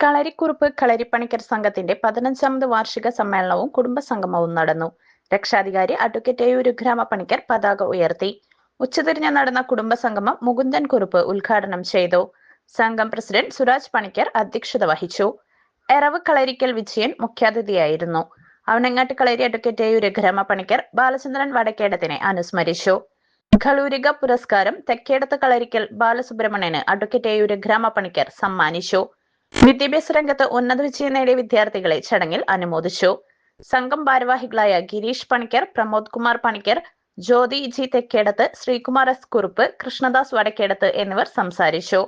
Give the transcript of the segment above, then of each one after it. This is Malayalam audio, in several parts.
കളരിക്കുറുപ്പ് കളരിപ്പണിക്കർ സംഘത്തിന്റെ 15ാമത് വാർഷിക സമ്മേളനവും കുടുംബസംഗമവും നടന്നു. രക്ഷാധികാരി അഡ്വക്കേറ്റ് എ. രുദ്രാമപ്പണിക്കർ പതാക ഉയർത്തി. ഉച്ചതിരിഞ്ഞ് നടന്ന കുടുംബസംഗമം മുകുന്ദൻ കുറുപ്പ് ഉദ്ഘാടനം ചെയ്തു. സംഘം പ്രസിഡന്റ് സുരാജ് പണിക്കർ അധ്യക്ഷത വഹിച്ചു. എറവ് കളരിക്കൽ വിജയൻ മുഖ്യാതിഥിയായിരുന്നു. അവനങ്ങാട്ട് കളരി അഡ്വക്കേറ്റ് എ. രുദ്രാമപ്പണിക്കർ ബാലചന്ദ്രൻ വടക്കേടത്തിനെ അനുസ്മരിച്ചു. ഖളൂരിക പുരസ്കാരം തെക്കേടത്ത് കളരിക്കൽ ബാലസുബ്രഹ്മണ്യന് അഡ്വക്കേറ്റ് എ. രുദ്രാമപ്പണിക്കർ സമ്മാനിച്ചു. വിദ്യാഭ്യാസ രംഗത്ത് ഉന്നത വിജയം നേടിയ വിദ്യാർത്ഥികളെ ചടങ്ങിൽ അനുമോദിച്ചു. സംഘം ഭാരവാഹികളായ ഗിരീഷ് പണിക്കർ, പ്രമോദ് കുമാർ പണിക്കർ, ജ്യോതി ജി തെക്കേടത്ത്, ശ്രീകുമാർ എസ് കുറുപ്പ്, കൃഷ്ണദാസ് വടക്കേടത്ത് എന്നിവർ സംസാരിച്ചു.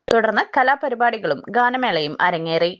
തുടർന്ന് കലാപരിപാടികളും ഗാനമേളയും അരങ്ങേറി.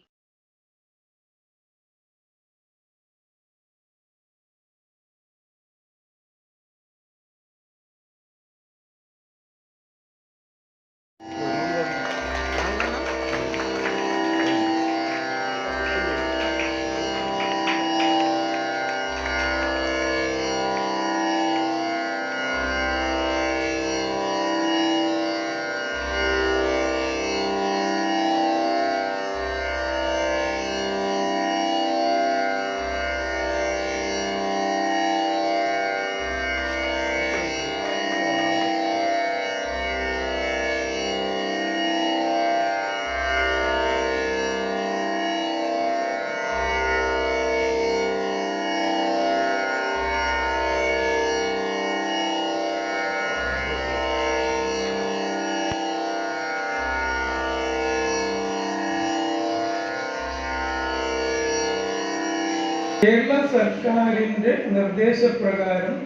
കേരള സർക്കാരിന്റെ നിർദ്ദേശപ്രകാരം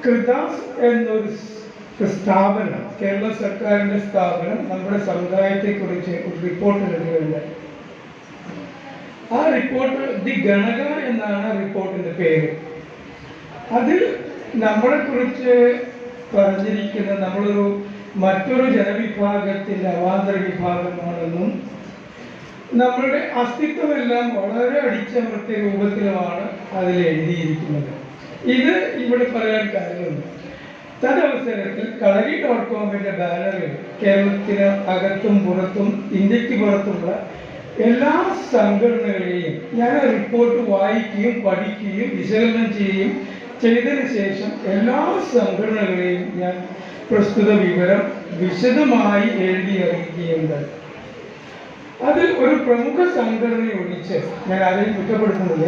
കൃതാസ് എന്നൊരു സ്ഥാപനം, കേരള സർക്കാരിന്റെ സ്ഥാപനം നമ്മുടെ സമുദായത്തെക്കുറിച്ച് ഒരു റിപ്പോർട്ട് എഴുതുകയുണ്ടായി. ആ റിപ്പോർട്ട് ദി ഗണക എന്നാണ് റിപ്പോർട്ടിന്റെ പേര്. അതിൽ നമ്മളെ കുറിച്ച് പറഞ്ഞിരിക്കുന്ന നമ്മളൊരു മറ്റൊരു ജനവിഭാഗത്തിന്റെ അവാന്തര വിഭാഗമാണെന്നും നമ്മളുടെ അസ്തിത്വമെല്ലാം വളരെ അടിച്ചമർത്തിയ രൂപത്തിലുമാണ് അതിൽ എഴുതിയിരിക്കുന്നത്. ഇത് ഇവിടെ പറയാൻ കാര്യമുണ്ട്. തദവസരത്തിൽ കളരി.comന്റെ ബാനറിൽ കേരളത്തിന് അകത്തും പുറത്തും ഇന്ത്യക്ക് പുറത്തുള്ള എല്ലാ സംഘടനകളെയും ഞാൻ റിപ്പോർട്ട് വായിക്കുകയും പഠിക്കുകയും വിശകലനം ചെയ്യുകയും ചെയ്തതിനു ശേഷം എല്ലാ സംഘടനകളെയും ഞാൻ പ്രസ്തുത വിവരം വിശദമായി എഴുതി അറിയിക്കുകയുണ്ടായി. അതിൽ ഒരു പ്രമുഖ സംഘടന ഒഴിച്ച് ഞാൻ ആരെയും കുറ്റപ്പെടുത്തുന്നില്ല,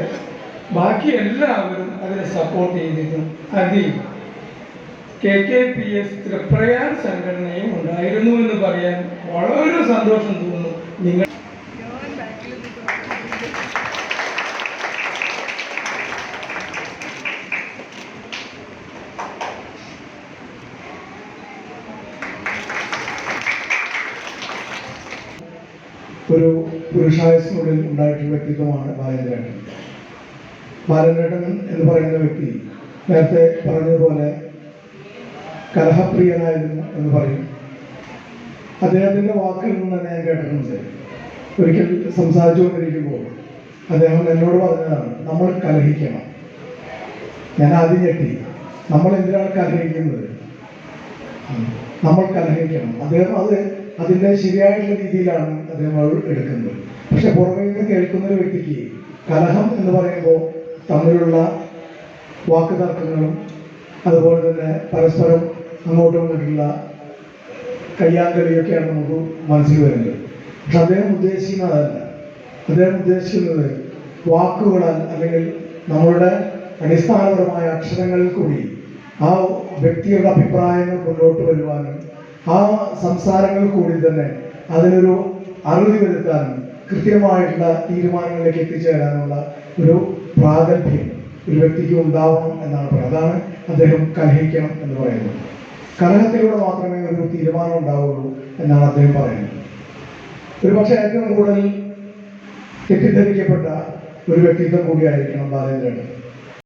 ബാക്കി എല്ലാവരും അതിനെ സപ്പോർട്ട് ചെയ്തിരുന്നു. അതിൽ KKPS തൃപ്രയാർ സംഘടനയും ഉണ്ടായിരുന്നു എന്ന് പറയാൻ വളരെ സന്തോഷം തോന്നുന്നു. നിങ്ങൾ ഒരു പുരുഷായുസിനുള്ളിൽ ഉണ്ടായിട്ടുള്ള വ്യക്തിത്വമാണ് ബാലചന്ദ്രൻ. ബാലചന്ദ്രൻ എന്ന് പറയുന്ന വ്യക്തി നേരത്തെ പറഞ്ഞതുപോലെ കലഹപ്രിയനായിരുന്നു എന്ന് പറയും. അദ്ദേഹത്തിൻ്റെ വാക്കിൽ നിന്ന് തന്നെ ഞാൻ കേട്ടിട്ടുണ്ട്. ഒരിക്കൽ സംസാരിച്ചുകൊണ്ടിരിക്കുമ്പോൾ അദ്ദേഹം എന്നോട് പറഞ്ഞതാണ്, നമ്മൾ കലഹിക്കണം. ഞാൻ ആദ്യം ഞെട്ടി. നമ്മൾ എന്തിനാണ് കലഹിക്കുന്നത്? നമ്മൾ കലഹിക്കണം. അദ്ദേഹം അതിൻ്റെ ശരിയായിട്ടുള്ള രീതിയിലാണ് അദ്ദേഹം എടുക്കുന്നത്. പക്ഷെ പുറമേ നിന്ന് കേൾക്കുന്ന ഒരു വ്യക്തിക്ക് കലഹം എന്ന് പറയുമ്പോൾ തമ്മിലുള്ള വാക്ക് തർക്കങ്ങളും അതുപോലെ തന്നെ പരസ്പരം അങ്ങോട്ടും ഇങ്ങോട്ടുള്ള കയ്യാങ്കളിയൊക്കെയാണ് നമുക്ക് മനസ്സിൽ വരുന്നത്. പക്ഷെ അദ്ദേഹം ഉദ്ദേശിക്കുന്നതല്ല. അദ്ദേഹം ഉദ്ദേശിക്കുന്നത് വാക്കുകളാൽ അല്ലെങ്കിൽ നമ്മളുടെ അടിസ്ഥാനപരമായ അക്ഷരങ്ങളിൽ കൂടി ആ വ്യക്തിയുടെ അഭിപ്രായങ്ങൾ മുന്നോട്ട് വരുവാനും ആ സംസാരങ്ങൾ കൂടി തന്നെ അതിനൊരു അറിവ് വരുത്താനും കൃത്യമായിട്ടുള്ള തീരുമാനങ്ങളിലേക്ക് എത്തിച്ചേരാനുള്ള ഒരു പ്രാഗൽഭ്യം ഒരു വ്യക്തിക്ക് ഉണ്ടാവണം എന്നാണ് പറയുന്നത്. അതാണ് അദ്ദേഹം കലഹിക്കണം എന്ന് പറയുന്നത്. കലഹത്തിലൂടെ മാത്രമേ ഒരു തീരുമാനം ഉണ്ടാവുള്ളൂ എന്നാണ് അദ്ദേഹം പറയുന്നത്. ഒരു പക്ഷേ ഏറ്റവും കൂടുതൽ തെറ്റിദ്ധരിക്കപ്പെട്ട ഒരു വ്യക്തിത്വം കൂടിയായിരിക്കണം ബാലചന്ദ്രൻ.